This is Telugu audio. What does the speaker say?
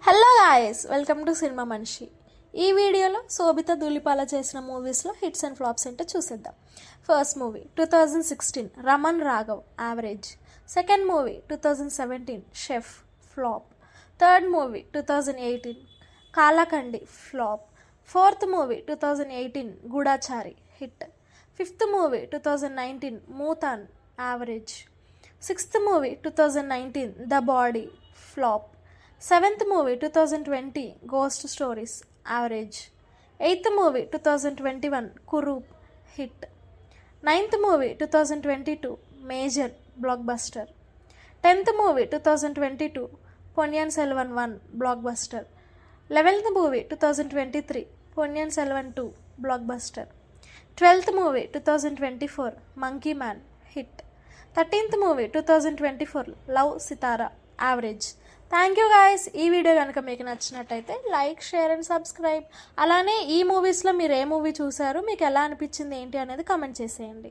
Hello guys, welcome to cinema మనిషి. ఈ వీడియోలో శోభిత ధూళిపాల చేసిన మూవీస్లో హిట్స్ అండ్ ఫ్లాప్స్ ఏంటో చూసేద్దాం. First movie 2016 Raman Raghav, average. Second movie 2017 chef, flop. Third movie 2018 Kaalakaandi, flop. Fourth movie 2018 Goodachari, hit. Fifth movie 2019 Moothon, average. Sixth movie 2019 the body, flop. Seventh movie 2020 ghost stories, average. Eighth movie 2021 Kurup, hit. Ninth movie 2022 major, blockbuster. 10th movie 2022 Ponniyin Selvan 1, blockbuster. 11th movie 2023 Ponniyin Selvan 2, blockbuster. 12th movie 2024 monkey man, hit. 13th movie 2024 love Sitara, average. Thank you guys. ఈ వీడియో కనుక మీకు నచ్చినట్టయితే లైక్, షేర్ అండ్ సబ్స్క్రైబ్. అలానే ఈ మూవీస్లో మీరు ఏ మూవీ చూసారు, మీకు ఎలా అనిపించింది ఏంటి అనేది కామెంట్ చేసేయండి.